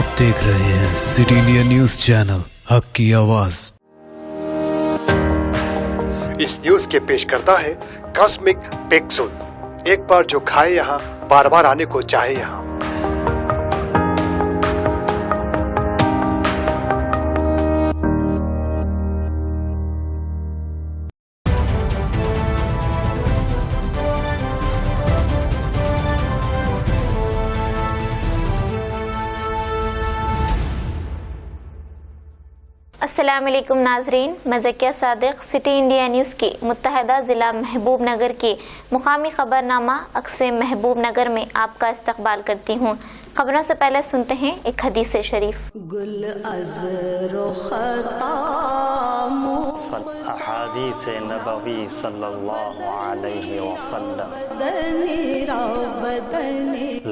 आप देख रहे हैं सिटी इंडिया न्यूज चैनल, हक की आवाज। इस न्यूज के पेश करता है कॉस्मिक पेक्सुल। एक बार जो खाए यहाँ, बार बार आने को चाहे यहाँ। अस्सलामुअलैकुम नाजरीन, मैं Zakia Sadiq city India news की मुत्तहदा ज़िला महबूब नगर के मुकामी ख़बरनामा अक्से महबूब नगर में आपका इस्तकबाल करती हूँ। खबरों से पहले सुनते हैं एक हदीस शरीफ। अहादीस नबवी सल्लल्लाहु अलैहि वसल्लम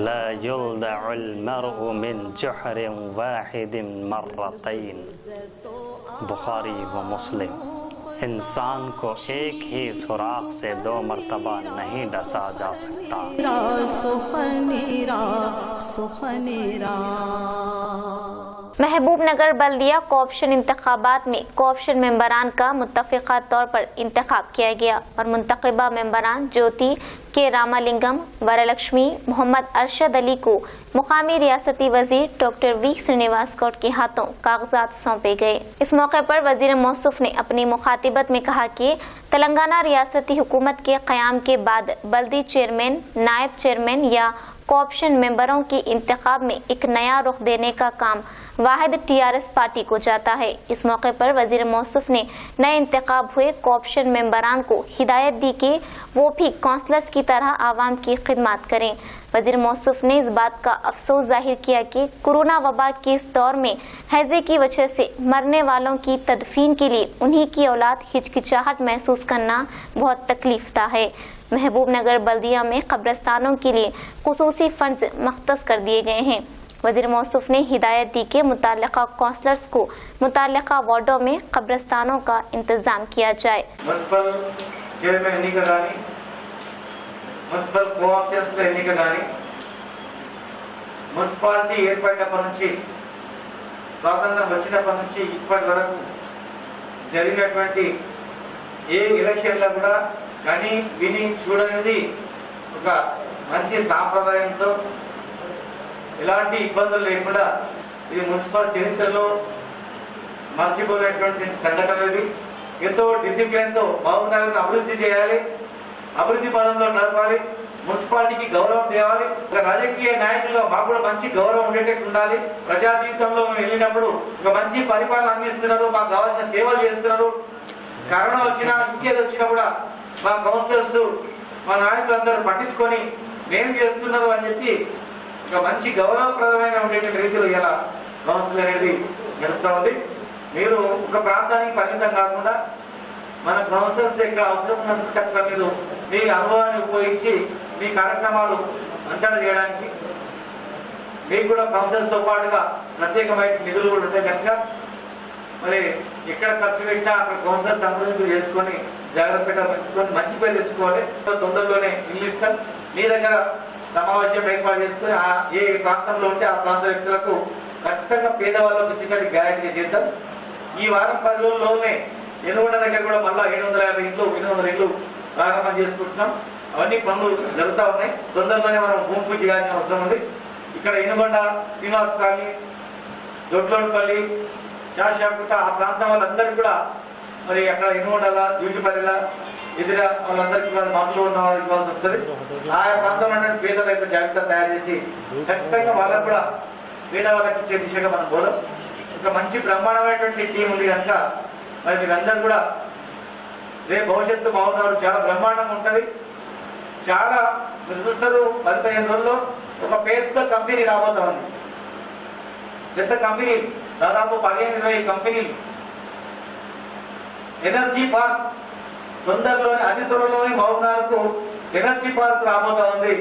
ला युल्दअल मरउ मिन जुहरिन वाहिदिन मर्रतैन। बुखारी व मुस्लिम। इंसान को एक ही सुराख से 2 मरतबा नहीं डसा जा सकता। महबूब नगर बल्दिया कोऑप्शन इंतखाबात में कोऑप्शन मेंबरान का मुत्तफ़िक़ा तौर पर इंतखाब किया गया और मुंतखबा मेंबरान ज्योति के रामालिंगम, वरलक्ष्मी, मोहम्मद अरशद अली को मुकामी रियासती वजीर डॉक्टर वी श्रीनिवास गौड़ के हाथों कागजात सौंपे गए। इस मौके पर वजीर मौसूफ ने अपनी मुखातिबत में कहा कि तेलंगाना रियासती हुकूमत के क़याम के बाद बल्दी चेयरमैन, नायब चेयरमैन या कोऑप्शन मेंबरों के इंतखाब में एक नया रुख देने का काम वाहिद टीआरएस पार्टी को जाता है। इस मौके पर वजीर मौसूफ ने नए इंतखाब हुए कोऑप्शन मेंबरान को हिदायत दी कि वो भी काउंसलर्स की तरह आवाम की खिदमत करें। वजीर मौसूफ ने इस बात का अफसोस जाहिर किया कि कोरोना वबा के इस दौर में हैजे की वजह से मरने वालों की तदफीन के लिए उन्हीं की औलाद हिचकिचाहट महसूस करना बहुत तकलीफदा है। महबूब नगर बल्दिया में कब्रिस्तानों के लिए खुसूसी फंड्स मख्तस कर दिए गए हैं। वजीर मौसूफ ने हिदायत दी कि मुताल्लिका काउंसलर्स को मुताल्लिका वार्डों में कब्रिस्तानों का इंतजाम किया जाए। మున్సిపల్ చైర్మన్ ఎన్నిక కానీ, మున్సిపల్ కోఆప్షన్స్ లో ఎన్నిక కానీ, మున్సిపాలిటీ ఏర్పడినప్పటి నుంచి స్వాతంత్రం వచ్చినప్పటి నుంచి ఇప్పటి వరకు జరిగినటువంటి ఏ ఎలక్షన్లో కూడా కానీ విని చూడనిది ఒక మంచి సాంప్రదాయంతో ఎలాంటి ఇబ్బందులు లేకుండా ఇది మున్సిపల్ చరిత్రలో మర్చిపోలేనటువంటి సంఘటన ఇది. ఎంతో డిసిప్లిన్ తో మహబూబ్నగర్ అభివృద్ధి చేయాలి, అభివృద్ధి పదంలో నడపాలి, మున్సిపాలిటీకి గౌరవం తేవాలి. ఒక రాజకీయ నాయకులుగా మాకు కూడా మంచి గౌరవం ఉండేటట్టు ఉండాలి. ప్రజా జీవితంలో వెళ్ళినప్పుడు ఒక మంచి పరిపాలన అందిస్తున్నారు, మాకు కావాల్సిన సేవలు చేస్తున్నారు. కరోనా వచ్చినా ఇంకేది వచ్చినా కూడా మా కౌన్సిలర్స్, మా నాయకులందరూ పట్టించుకొని మేము చేస్తున్నారు అని చెప్పి ఒక మంచి గౌరవప్రదమైన ఉండేటువంటి రీతిలో ఇలా కౌన్సిల్ అనేది నడుస్తూ ఉంది. మీరు ఒక ప్రాంతానికి పరిమితం కాకుండా మన కౌన్సిలర్స్ యొక్క అవసరం ఉన్నంత మీరు మీ అనుభవాన్ని ఉపయోగించి మీ కార్యక్రమాలు అంచనా చేయడానికి మీకు కూడా కౌన్సిలర్స్ తో పాటుగా ప్రత్యేకమైన నిధులు కూడా ఉంటాయి కనుక మరి ఎక్కడ ఖర్చు పెట్టినా అక్కడ కౌన్సిలర్స్ అభివృద్ధి చేసుకొని జాగ్రత్తగా పెంచుకొని మంచి పేరు తెచ్చుకోవాలి. తొందరలోనే ఇల్లు ఇస్తాం. మీ దగ్గర సమావేశం ఏర్పాటు చేసుకుని ఏ ప్రాంతంలో ఉంటే ఆ ప్రాంత వ్యక్తులకు ఖచ్చితంగా పేదవాళ్ళకు ఇచ్చినట్టు గ్యారెంటీ చేద్దాం. ఈ వారం 10 రోజుల్లోనే ఎనుగొండ దగ్గర కూడా మళ్ళా 750 ఇండ్లు 800 ఇండ్లు ప్రారంభం చేసుకుంటున్నాం. అవన్నీ పనులు జరుగుతూ ఉన్నాయి. తొందరలోనే మనం భూమి పూజ చేయాల్సిన అవసరం ఉంది. ఇక్కడ ఎనుగొండ, శ్రీనివాస్ కాలనీ, దొడ్లోడ్పల్లి, శాషాపుట ఆ ప్రాంతం వాళ్ళందరికీ కూడా మరి అక్కడ ఎనుగొండల, డ్యూటీపల్లిల ఎదుర వాళ్ళందరికీ కూడా మాటలు ఉన్న వాళ్ళకి ఇవ్వాల్సి వస్తుంది. ఆయా ప్రాంతంలో పేదల యొక్క జాబితా తయారు చేసి ఖచ్చితంగా వాళ్ళకు కూడా పేదవాళ్ళకి ఇచ్చే దిశగా మనం పోదాం. ఒక మంచి బ్రహ్మాండమైనటువంటి టీం ఉంది కనుక మరి మీరందరూ కూడా రేపు భవిష్యత్తు మహబూబ్నగర్ చాలా బ్రహ్మాండంగా ఉంటుంది. చాలా మీరు చూస్తారు 15 రోజుల్లో ఒక పెద్ద కంపెనీ రాబోతా ఉంది. పెద్ద కంపెనీ దాదాపు 15-20 కంపెనీలు. ఎనర్జీ పార్క్ తొందరలోనే అతి త్వరలోనే మహబూబ్నగర్ కు ఎనర్జీ పార్క్ రాబోతా ఉంది.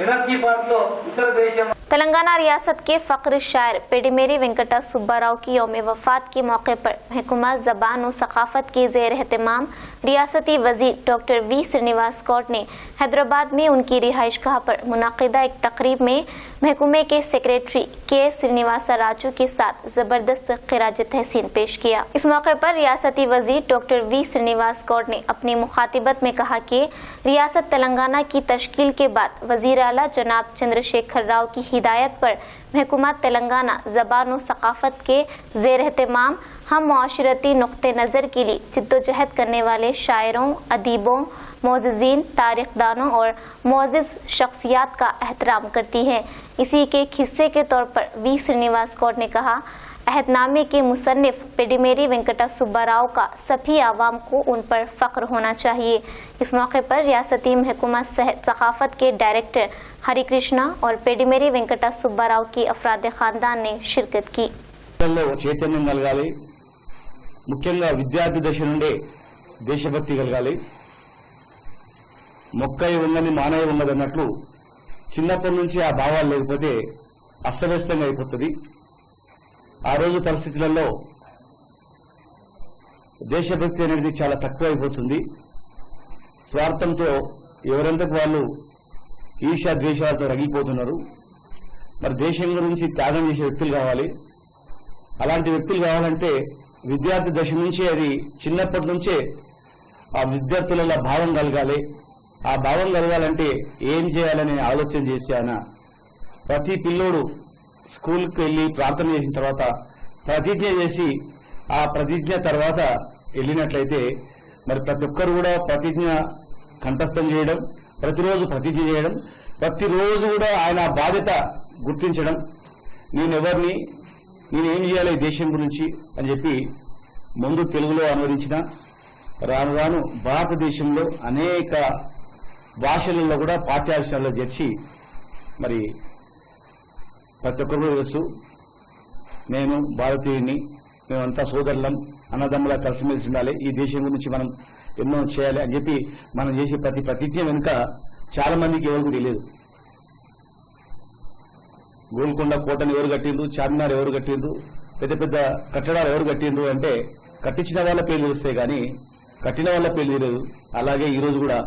ఎనర్జీ పార్క్ లో ఇతర దేశం तेलंगाना रियासत के फख्र शायर पेडिमेरी वेंकटा सुब्बाराव की यौम वफात के मौके पर महकमा ज़बान और सकाफत के ज़ेर एहतमाम रियासती वजीर डॉक्टर वी श्रीनिवास गौड ने हैदराबाद में उनकी रिहाइशगाह पर मुनाकिदा एक तकरीब में महकमे के सेक्रेटरी के श्रीनिवासा राजू के साथ जबरदस्त खिराज तहसीन पेश किया। इस मौके पर रियासती वजीर डॉक्टर वी श्रीनिवास गौड ने अपनी मुखातिबत में कहा कि रियासत तेलंगाना की तश्कील के बाद वजीर आला जनाब चंद्रशेखर राव की हिदायत पर महकमा तेलंगाना ज़बान और सकाफत के ज़ेर एहतमाम हम मुआशरती नुक्ते नज़र के लिए जिद्दोजहद करने वाले शायरों, अदीबों, मोअज़्ज़िज़ीन, तारीख़दानों और मोअज़्ज़िज़ शख्सियात का एहतराम करती है। इसी के एक हिस्से के तौर पर वी श्रीनिवास गौड ने कहा, अहदनामे के मुसन्निफ पेडिमेरी वेंकटा सुब्बाराव का सभी आवाम को उन पर फ़ख्र होना चाहिए। इस मौके पर रियासती महकमा सकाफत के डायरेक्टर हरि कृष्णा और पेडिमेरी वेंकटा सुब्बाराव की अफराद ख़ानदान ने शिरकत की। చైతన్యం కలగాలి, ముఖ్యంగా విద్యార్థి దశ నుండే దేశభక్తి కలగాలి. మొక్కై ఉందని మానవ ఉన్నదన్నట్లు చిన్నప్పటి నుంచి ఆ భావాలు లేకపోతే అస్తవ్యస్తంగా అయిపోతుంది. ఆ రోజు పరిస్థితులలో దేశభక్తి అనేది చాలా తక్కువ అయిపోతుంది. స్వార్థంతో ఎవరంతకు వాళ్ళు ఈర్ష్య ద్వేషాలతో రగిలిపోతున్నారు. మరి దేశం గురించి త్యాగం చేసే వ్యక్తులు కావాలి. అలాంటి వ్యక్తులు కావాలంటే విద్యార్థి దశ నుంచి అది చిన్నప్పటి నుంచే ఆ విద్యార్థులలో భావం కలగాలి. ఆ భావం కలగాలంటే ఏం చేయాలని ఆలోచన చేసి ఆయన ప్రతి పిల్లోడు స్కూల్కి వెళ్ళి ప్రార్థన చేసిన తర్వాత ప్రతిజ్ఞ చేసి ఆ ప్రతిజ్ఞ తర్వాత వెళ్ళినట్లయితే మరి ప్రతి ఒక్కరు కూడా ప్రతిజ్ఞ కంఠస్థం చేయడం, ప్రతిరోజు ప్రతిజ్ఞ చేయడం, ప్రతిరోజు కూడా ఆయన బాధ్యత గుర్తించడం, నేనెవరిని, నేనేం చేయాలి దేశం గురించి అని చెప్పి ముందు తెలుగులో అనువదించిన రాను రాను భారతదేశంలో అనేక భాషలలో కూడా పాఠ్యాంశాల్లో చేర్చి మరి ప్రతి ఒక్కరు తెలుసు నేను భారతీయుని, మేమంతా సోదరులం, అన్నదమ్ములా కలిసిమెలిసి ఉండాలి, ఈ దేశం గురించి మనం ఎన్నో చేయాలి అని చెప్పి మనం చేసే ప్రతి ప్రతిజ్ఞ వెనుక చాలా మందికి ఎవరికి తెలియదు. గోల్కొండ కోటను ఎవరు కట్టిండ్రు, చార్మినార్ ఎవరు కట్టిండ్రు, పెద్ద పెద్ద కట్టడాలు ఎవరు కట్టిండ్రు అంటే కట్టించిన వాళ్ళ పేర్లు తెలుస్తాయి కానీ కట్టిన వాళ్ళ పేర్లు తెలియదు. అలాగే ఈరోజు కూడా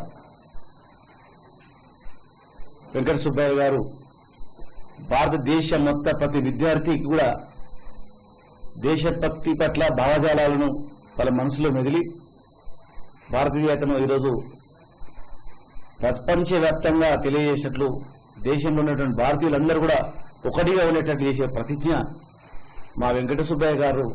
వెంకట సుబ్బయ్య గారు భారతదేశం మొత్తం ప్రతి విద్యార్థికి కూడా దేశభక్తి పట్ల భావజాలాలను వాళ్ళ మనసులో మెదిలి భారతీయతను ఈరోజు ప్రపంచవ్యాప్తంగా తెలియజేసినట్లు దేశంలో ఉన్నటువంటి భారతీయులందరూ కూడా ఒకటిగా ఉండేటట్లు చేసే ప్రతిజ్ఞ మా వెంకట సుబ్బయ్య గారు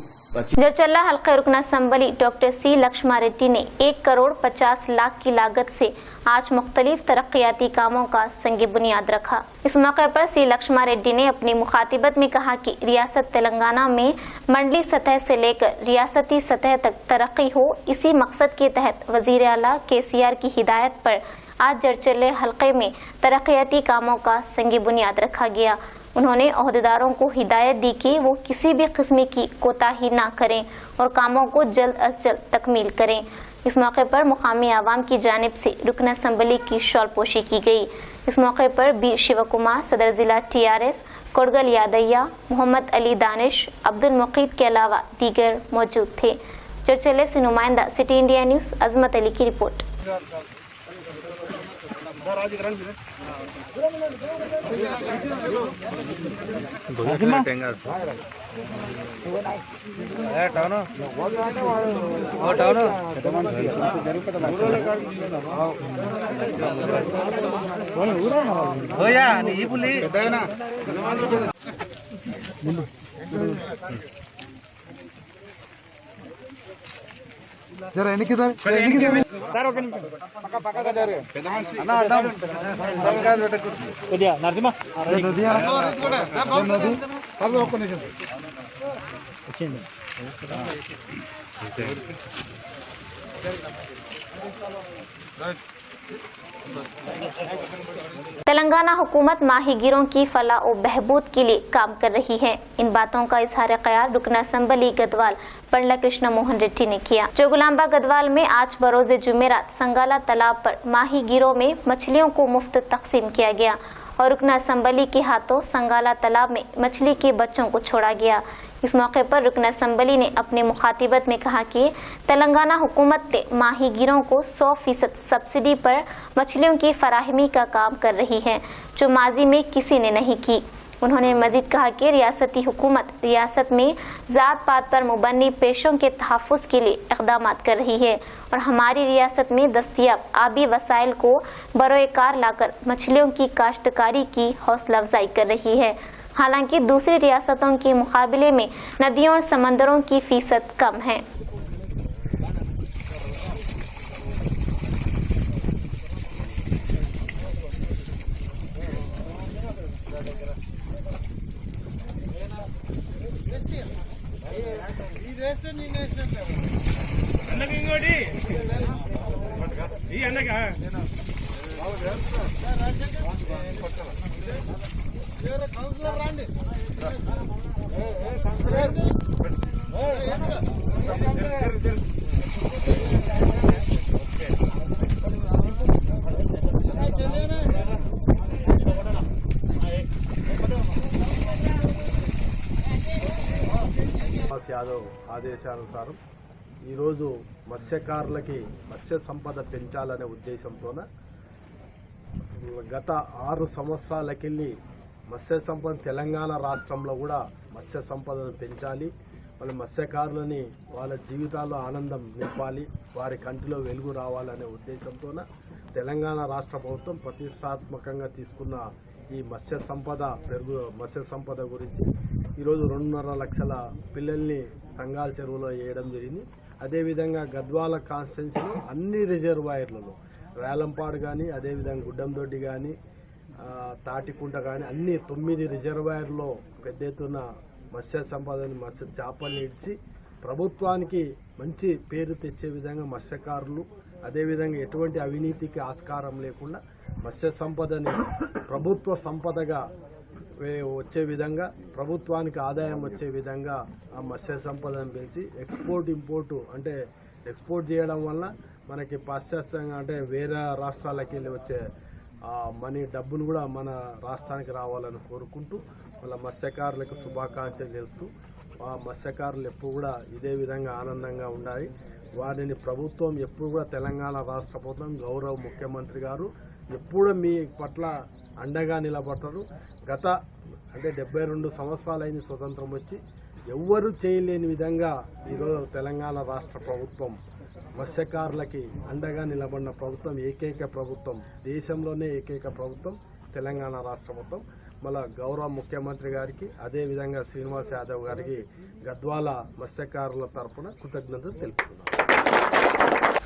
जरचल्ला हल्का रुकन assembly doctor C Laxma Reddy ने 1 करोड़ 50 लाख की लागत से आज मुख्तलिफ तरक्याती कामों का संग बुनियाद रखा। इस मौके पर सी लक्ष्मा रेड्डी ने अपनी मुखातिबत में कहा कि रियासत तेलंगाना में मंडली सतह से लेकर रियासती सतह तक तरक्की हो, इसी मकसद के तहत वजीर आला KCR की हिदायत पर आज जरचल्ले हल्के में तरक्याती कामों का संग बुनियाद रखा गया। उन्होंने अहदेदारों को हिदायत दी कि वो किसी भी किस्म की कोताही न करें और कामों को जल्द अज जल्द तकमील करें। इस मौके पर मुकामी आवाम की जानिब से रुकन असम्बली की शॉलपोशी की गई। इस मौके पर बी शिवकुमार सदर जिला TRS, कोड़गल यादैया, मोहम्मद अली दानिश, अब्दुल मुकीद के अलावा दीगर मौजूद थे। चर्चले से नुमाइंदा सिटी इंडिया न्यूज़ अजमत अली की रिपोर्ट। जरा इनकी सार ఒక నిమిషం పక్క జరుగు అన్న అడ్డం సంగాలు పెట్టకు కొద్దిగా నరసింహ నది అది ఒక్క నిమిషం వచ్చింది तेलंगाना हुकूमत माहीगीरों की फलाह और बहबूद के लिए काम कर रही है। इन बातों का इजहार ख्याल रुकन असम्बली गदवाल पंडला कृष्ण मोहन रेड्डी ने किया। जोगुलांबा गदवाल में आज बरोज़ जुमेरात संगाला तालाब पर माहीगीरों में मछलियों को मुफ्त तकसीम किया गया। और रुकन असम्बली के हाथों संगाला तालाब में मछली के बच्चों को छोड़ा गया। इस मौके पर रुकन असम्बली ने अपने मुखातिबत में कहा कि तेलंगाना हुकूमत ने माहीगीरों को 100% सब्सिडी पर मछलियों की फराहमी का काम कर रही है, जो माजी में किसी ने नहीं की। उन्होंने मजीद कहा कि रियासती हुकूमत रियासत में ज़ात पात पर मुबन्नी पेशों के तहफ़्फ़ुज़ के लिए इक़दाम कर रही है और हमारी रियासत में दस्तयाब आबी वसाइल को बरोएकार लाकर मछलियों की काश्तकारी की हौसला अफजाई कर रही है। हालांकि दूसरी रियासतों के मुकाबले में नदियों और समंदरों की फीसद कम है। యాదవ్ ఆదేశానుసారం ఈరోజు మత్స్యకారులకి మత్స్య సంపద పెంచాలనే ఉద్దేశంతోన గత 6 సంవత్సరాలకెళ్ళి మత్స్య సంపద తెలంగాణ రాష్ట్రంలో కూడా మత్స్య సంపదను పెంచాలి, వాళ్ళ మత్స్యకారులని వాళ్ళ జీవితాల్లో ఆనందం నింపాలి, వారి కంటిలో వెలుగు రావాలనే ఉద్దేశంతోన తెలంగాణ రాష్ట్ర ప్రభుత్వం ప్రతిష్టాత్మకంగా తీసుకున్న ఈ మత్స్య సంపద గురించి ఈరోజు 2.5 లక్షల పిల్లల్ని సంగాల చెరువులో వేయడం జరిగింది. అదేవిధంగా గద్వాల కాన్స్టిట్యున్సీలో అన్ని రిజర్వాయర్లలో రేలంపాడు కానీ, అదేవిధంగా గుడ్డందొడ్డి కానీ, తాటికుంట కానీ అన్ని 9 రిజర్వాయర్లో పెద్ద ఎత్తున మత్స్య సంపదని చేపల్ని ఇడిచి ప్రభుత్వానికి మంచి పేరు తెచ్చే విధంగా మత్స్యకారులు, అదేవిధంగా ఎటువంటి అవినీతికి ఆస్కారం లేకుండా మత్స్య సంపదని ప్రభుత్వ సంపదగా వచ్చే విధంగా, ప్రభుత్వానికి ఆదాయం వచ్చే విధంగా ఆ మత్స్య సంపదను పెంచి ఇంపోర్టు అంటే ఎక్స్పోర్ట్ చేయడం వల్ల మనకి పాశ్చాత్యంగా అంటే వేరే రాష్ట్రాలకి వెళ్ళి వచ్చే మనీ డబ్బులు కూడా మన రాష్ట్రానికి రావాలని కోరుకుంటూ వాళ్ళ మత్స్యకారులకు శుభాకాంక్షలు తెలుపుతూ ఆ మత్స్యకారులు ఎప్పుడు కూడా ఇదే విధంగా ఆనందంగా ఉండాలి. వారిని ప్రభుత్వం ఎప్పుడు కూడా తెలంగాణ రాష్ట్ర ప్రభుత్వం గౌరవ ముఖ్యమంత్రి గారు ఎప్పుడు మీ పట్ల అండగా నిలబడతారు. గత అంటే 72 సంవత్సరాలైన స్వతంత్రం వచ్చి ఎవ్వరూ చేయలేని విధంగా ఈరోజు తెలంగాణ రాష్ట్ర ప్రభుత్వం మత్స్యకారులకి అండగా నిలబడిన ప్రభుత్వం, ఏకైక ప్రభుత్వం, దేశంలోనే ఏకైక ప్రభుత్వం తెలంగాణ రాష్ట్ర ప్రభుత్వం. మళ్ళా గౌరవ ముఖ్యమంత్రి గారికి అదేవిధంగా శ్రీనివాస్ యాదవ్ గారికి గద్వాల మత్స్యకారుల తరఫున కృతజ్ఞతలు తెలుపుతున్నాను.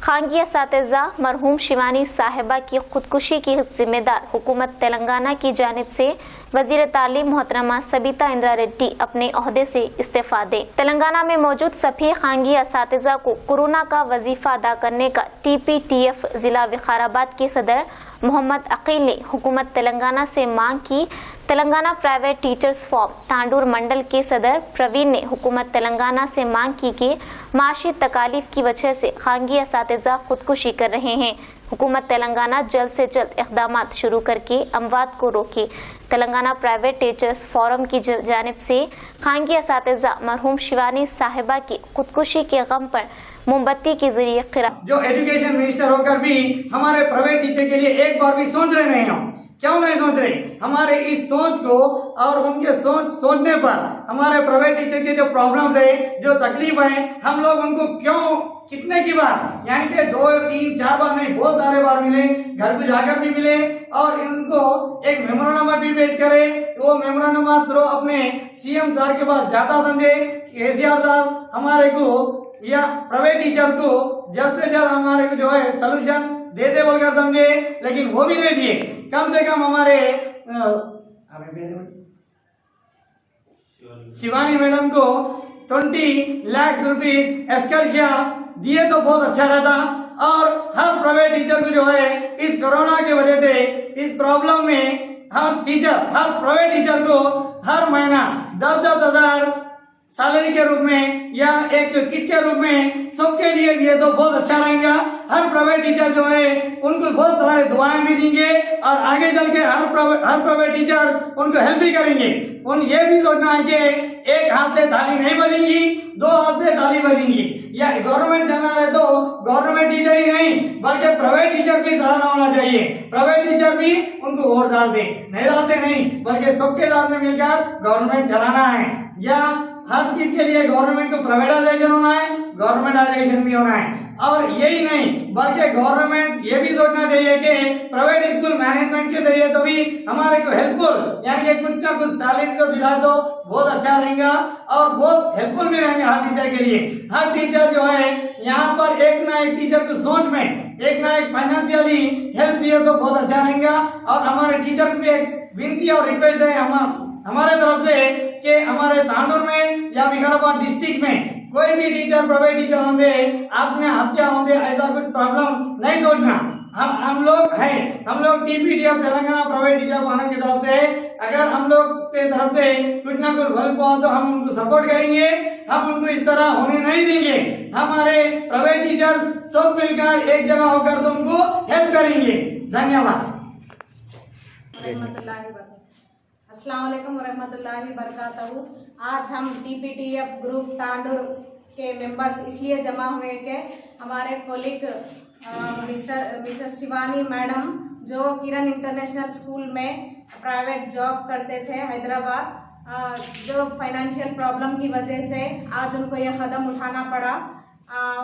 खानगी असातिज़ा मरहूम शिवानी साहिबा की खुदकुशी की जिम्मेदार हुकूमत तेलंगाना की जानिब से वजीर तालीम मोहतरमा सबिता इंदिरा रेड्डी अपने ओहदे से इस्तीफा दे। तेलंगाना में मौजूद सभी खानगी असातिज़ा को कोरोना का वजीफा अदा करने का TPTF जिला विकाराबाद के सदर मोहम्मद अकील ने हुकूमत तेलंगाना से मांग की। Telangana private teachers forum Tandur mandal के सदर प्रवीण ने हुकूमत तेलंगाना से मांग की कि माशी तकालीफ की वजह से खानगी असातिज़ा खुदकुशी कर रहे हैं। हुकूमत तेलंगाना जल्द से जल्द इक़दाम शुरू करके अमवात को रोके। तेलंगाना प्राइवेट टीचर्स फोरम की जानिब से खानगी असातिज़ा मरहूम शिवानी साहिबा की खुदकुशी के गम पर मोमबत्ती के जरिए जो एजुकेशन मिनिस्टर होकर भी हमारे प्राइवेट टीचर के लिए एक बार भी सोच रहे नहीं हम, क्यों नहीं सोच रहे? हमारे इस सोच को और उनके सोचने पर हमारे प्राइवेट टीचर के जो प्रॉब्लम्स है, जो तकलीफ है, हम लोग उनको क्यों कितने की बार यानी कि 2, 3, 4 बार नहीं बहुत सारे बार मिले, घर को जाकर भी मिले और इनको एक मेमोरेंडम भी पेश करे। वो मेमोरेंडम थ्रू अपने CM साहब के पास जाता समझे KCR साहब हमारे को या प्राइवेट टीचर को जल्द से जल्द हमारे को जो है सोल्यूशन दे दे बोलकर समझे, लेकिन वो भी नहीं दिए। कम से कम हमारे शिवानी मैडम को 20 लाख रुपीस एस्कर्शिया दिए तो बहुत अच्छा रहता। और हर प्राइवेट टीचर को जो है इस कोरोना की वजह से इस प्रॉब्लम में हर प्राइवेट टीचर को हर महीना 10,000 सैलरी के रूप में या एक किट के रूप में सबके लिए दिए तो बहुत अच्छा रहेगा। हर प्राइवेट टीचर जो है उनको बहुत सारे दुआएं भी देंगे और आगे चल के हर प्राइवेट टीचर उनको हेल्प भी करेंगे। उन ये भी सोचना है कि एक हाथ से ताली नहीं बजेंगी, दो हाथ से ताली बजेंगी। या गवर्नमेंट चलना रहे तो गवर्नमेंट टीचर ही नहीं बल्कि प्राइवेट टीचर भी सहारा होना चाहिए। प्राइवेट टीचर भी उनको वोट डालते नहीं बल्कि सबके साथ में मिलकर गवर्नमेंट चलाना है। या हर चीज के लिए गवर्नमेंट को प्राइवेटाइजेशन होना है, गवर्नमेंटाइजेशन भी होना है। और यही नहीं बल्कि गवर्नमेंट ये भी सोचना चाहिए कि प्राइवेट स्कूल मैनेजमेंट के जरिए तो भी हमारे को हेल्पफुल यानी कि कुछ ना कुछ सैलरी तो दिला दो बहुत अच्छा रहेगा और बहुत हेल्पफुल भी रहेंगे हर टीचर के लिए। हर टीचर जो है यहाँ पर एक ना एक टीचर की सोच में एक ना एक फाइनेंशियली हेल्प दिए तो बहुत अच्छा रहेगा। और हमारे टीचर को भी एक विनती और रिक्वेस्ट है हमारे तरफ से कि हमारे तांडुर में या विकाराबाद डिस्ट्रिक्ट में कोई भी टीचर प्राइवेट टीचर होंगे आपने हत्या होंगे ऐसा कुछ प्रॉब्लम नहीं सोचना। हम लोग टीपीटीएफ तेलंगाना प्राइवेट टीचर वाहन की तरफ से अगर हम लोग के तरफ से कुछ ना कुछ हेल्प हो तो हम उनको सपोर्ट करेंगे। हम उनको इस तरह होने नहीं देंगे। हमारे प्राइवेट टीचर सब मिलकर एक जगह होकर तो उनको हेल्प करेंगे। धन्यवाद। अस्सलाम वालेकुम वरहमतुल्लाहि वबरकातहू। आज हम टीपीटीएफ ग्रुप तांडुर के मेंबर्स इसलिए जमा हुए कि हमारे कोलिग मिसेस शिवानी मैडम जो किरण इंटरनेशनल स्कूल में प्राइवेट जॉब करते थे हैदराबाद, जो फाइनेंशियल प्रॉब्लम की वजह से आज उनको यह कदम उठाना पड़ा।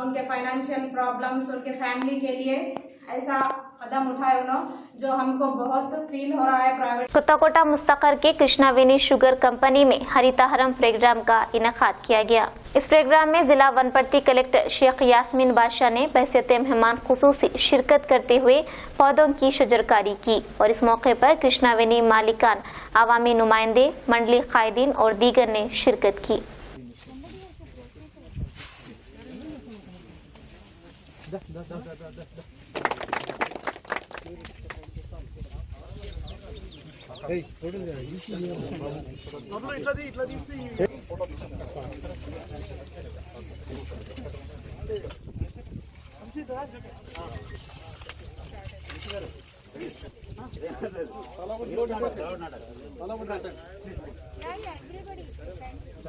उनके फाइनेंशियल प्रॉब्लम्स उनके फैमिली के लिए ऐसा कदम उठाए उन्होंने जो हमको बहुत फील हो रहा है। प्राइवेट कुत्ताकोटा मुस्तकर के कृष्णावेनी शुगर कंपनी में हरिताहरम प्रोग्राम का इनेकाद किया गया। इस प्रोग्राम में जिला वनप्रति कलेक्टर शेख यास्मीन बादशाह ने बहैसियत मेहमान खुसूसी शिरकत करते हुए पौधों की शजरकारी की और इस मौके पर कृष्णावेनी मालिकान, आवामी नुमाइंदे, मंडली कायदीन और दीगर ने शिरकत की।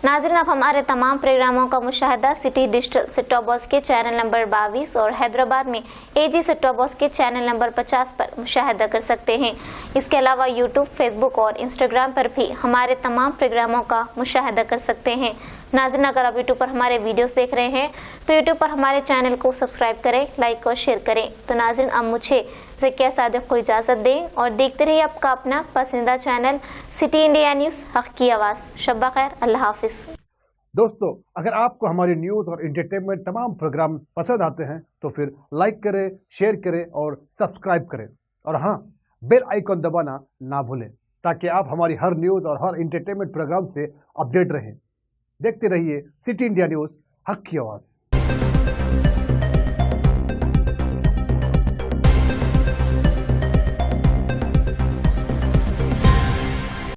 नाज़रीन, अब हमारे तमाम प्रोग्रामों का मुशाहिदा city digital set top box के चैनल नंबर 22 और हैदराबाद में एजी सेट टॉप बॉक्स के चैनल नंबर 50 पर मुशाहिदा कर सकते हैं। इसके अलावा यूट्यूब, फेसबुक और इंस्टाग्राम पर भी हमारे तमाम प्रोग्रामों का मुशाहिदा कर सकते हैं। नाज़रीन, अगर आप यूट्यूब पर हमारे वीडियोस देख रहे हैं तो यूट्यूब पर हमारे चैनल को सब्सक्राइब करें, लाइक और शेयर करें। तो नाज़रीन, अब मुझे ज़किया सादिक को इजाज़त दें और देखते रहिए आपका अपना पसंदीदा चैनल सिटी इंडिया न्यूज़, हक़ की आवाज़। शब्बा खैर, अल्लाह हाफिज़। दोस्तों, अगर आपको हमारे न्यूज़ और एंटरटेनमेंट तमाम प्रोग्राम पसंद आते हैं तो फिर लाइक करें, शेयर करें और सब्सक्राइब करें। और हाँ, बेल आइकॉन दबाना ना भूलें ताकि आप हमारी हर न्यूज़ और हर एंटरटेनमेंट प्रोग्राम से अपडेट रहें। देखते रहिए सिटी इंडिया न्यूज़, हक़ की आवाज़।